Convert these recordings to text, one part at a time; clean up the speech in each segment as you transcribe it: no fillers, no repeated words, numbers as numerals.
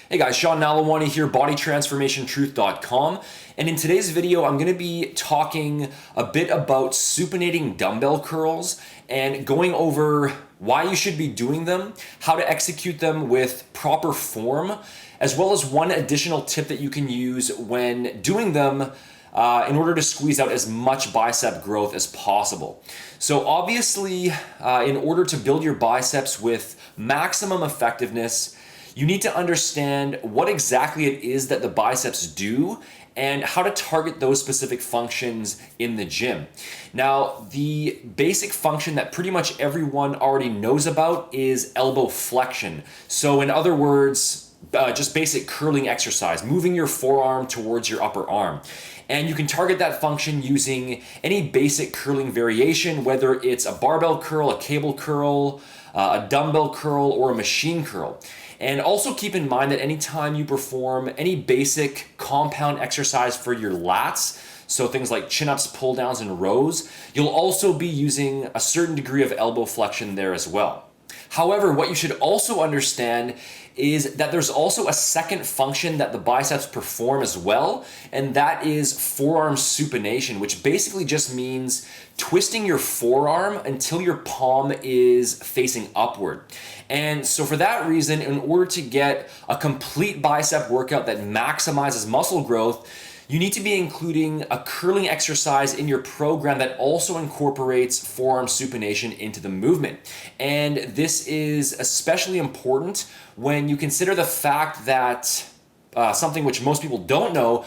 Hey guys, Sean Nalawani here, bodytransformationtruth.com, and in today's video I'm going to be talking a bit about supinating dumbbell curls and going over why you should be doing them, how to execute them with proper form, as well as one additional tip that you can use when doing them in order to squeeze out as much bicep growth as possible. So obviously, in order to build your biceps with maximum effectiveness, you need to understand what exactly it is that the biceps do and how to target those specific functions in the gym. Now, the basic function that pretty much everyone already knows about is elbow flexion. So in other words, just basic curling exercise, moving your forearm towards your upper arm. And you can target that function using any basic curling variation, whether it's a barbell curl, a cable curl, a dumbbell curl, or a machine curl. And also keep in mind that anytime you perform any basic compound exercise for your lats, so things like chin-ups, pull-downs, and rows, you'll also be using a certain degree of elbow flexion there as well. However, what you should also understand is that there's also a second function that the biceps perform as well, and that is forearm supination, which basically just means twisting your forearm until your palm is facing upward. And so for that reason, in order to get a complete bicep workout that maximizes muscle growth, you need to be including a curling exercise in your program that also incorporates forearm supination into the movement. And this is especially important when you consider the fact that something which most people don't know,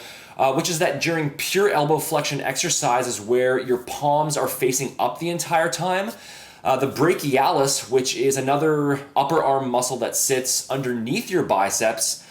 which is that during pure elbow flexion exercises where your palms are facing up the entire time, the brachialis, which is another upper arm muscle that sits underneath your biceps,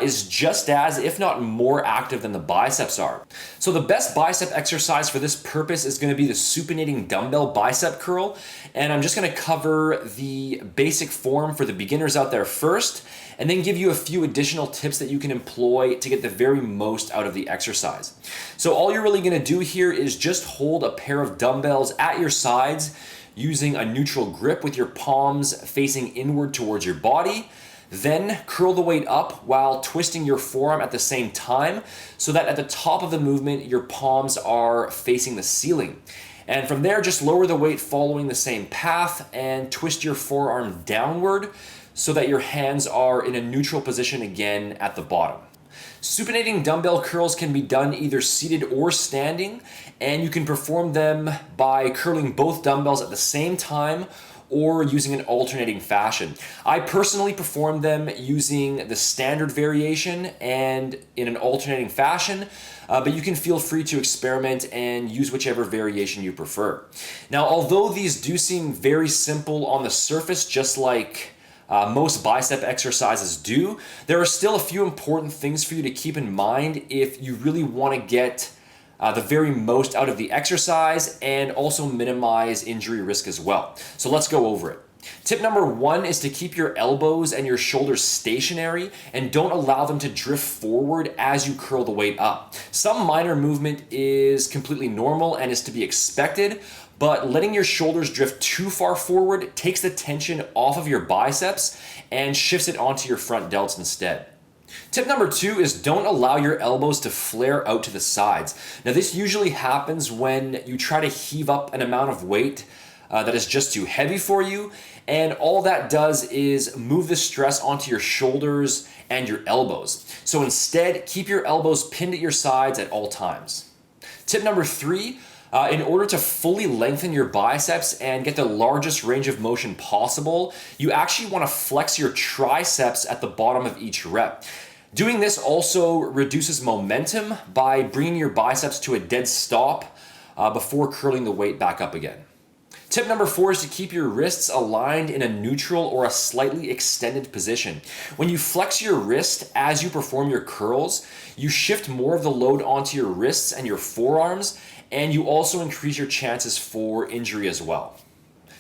is just as, if not more active than the biceps are. So the best bicep exercise for this purpose is going to be the supinating dumbbell bicep curl, and I'm just going to cover the basic form for the beginners out there first, and then give you a few additional tips that you can employ to get the very most out of the exercise. So all you're really going to do here is just hold a pair of dumbbells at your sides using a neutral grip with your palms facing inward towards your body. Then curl the weight up while twisting your forearm at the same time so that at the top of the movement, your palms are facing the ceiling. And from there, just lower the weight following the same path and twist your forearm downward so that your hands are in a neutral position again at the bottom. Supinating dumbbell curls can be done either seated or standing, and you can perform them by curling both dumbbells at the same time or using an alternating fashion. I personally perform them using the standard variation and in an alternating fashion, but you can feel free to experiment and use whichever variation you prefer. Now, although these do seem very simple on the surface, just like most bicep exercises do, there are still a few important things for you to keep in mind if you really want to get the very most out of the exercise and also minimize injury risk as well. So let's go over it. Tip number one is to keep your elbows and your shoulders stationary and don't allow them to drift forward as you curl the weight up. Some minor movement is completely normal and is to be expected, but letting your shoulders drift too far forward takes the tension off of your biceps and shifts it onto your front delts instead. Tip number two is don't allow your elbows to flare out to the sides. Now, this usually happens when you try to heave up an amount of weight that is just too heavy for you, and all that does is move the stress onto your shoulders and your elbows. So instead, keep your elbows pinned at your sides at all times. Tip number three, in order to fully lengthen your biceps and get the largest range of motion possible, you actually want to flex your triceps at the bottom of each rep. Doing this also reduces momentum by bringing your biceps to a dead stop before curling the weight back up again. Tip number four is to keep your wrists aligned in a neutral or a slightly extended position. When you flex your wrist as you perform your curls, you shift more of the load onto your wrists and your forearms, and you also increase your chances for injury as well.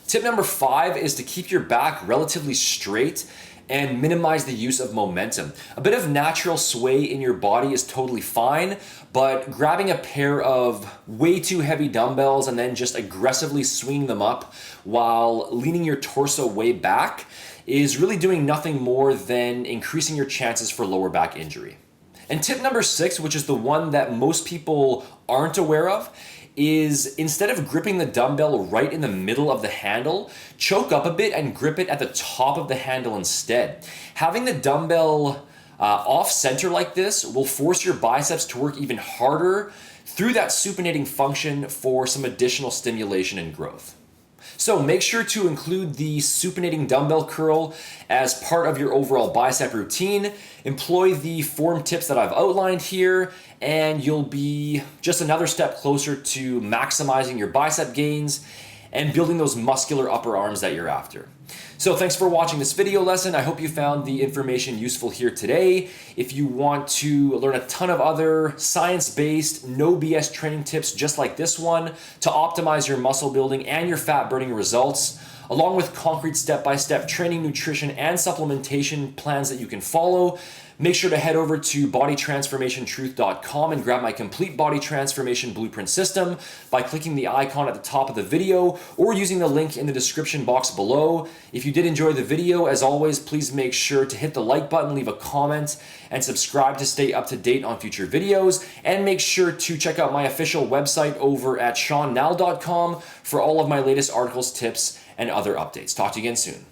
Tip number 5 is to keep your back relatively straight and minimize the use of momentum. A bit of natural sway in your body is totally fine, but grabbing a pair of way too heavy dumbbells and then just aggressively swinging them up while leaning your torso way back is really doing nothing more than increasing your chances for lower back injury. And tip number 6, which is the one that most people aren't aware of, is instead of gripping the dumbbell right in the middle of the handle, choke up a bit and grip it at the top of the handle instead. Having the dumbbell off center like this will force your biceps to work even harder through that supinating function for some additional stimulation and growth. So make sure to include the supinating dumbbell curl as part of your overall bicep routine. Employ the form tips that I've outlined here, and you'll be just another step closer to maximizing your bicep gains and building those muscular upper arms that you're after. So thanks for watching this video lesson. I hope you found the information useful here today. If you want to learn a ton of other science-based, no BS training tips just like this one to optimize your muscle building and your fat burning results, along with concrete step-by-step training, nutrition, and supplementation plans that you can follow, make sure to head over to bodytransformationtruth.com and grab my complete body transformation blueprint system by clicking the icon at the top of the video or using the link in the description box below. If you did enjoy the video, as always, please make sure to hit the like button, leave a comment, and subscribe to stay up to date on future videos. And make sure to check out my official website over at seannall.com for all of my latest articles, tips, and other updates. Talk to you again soon.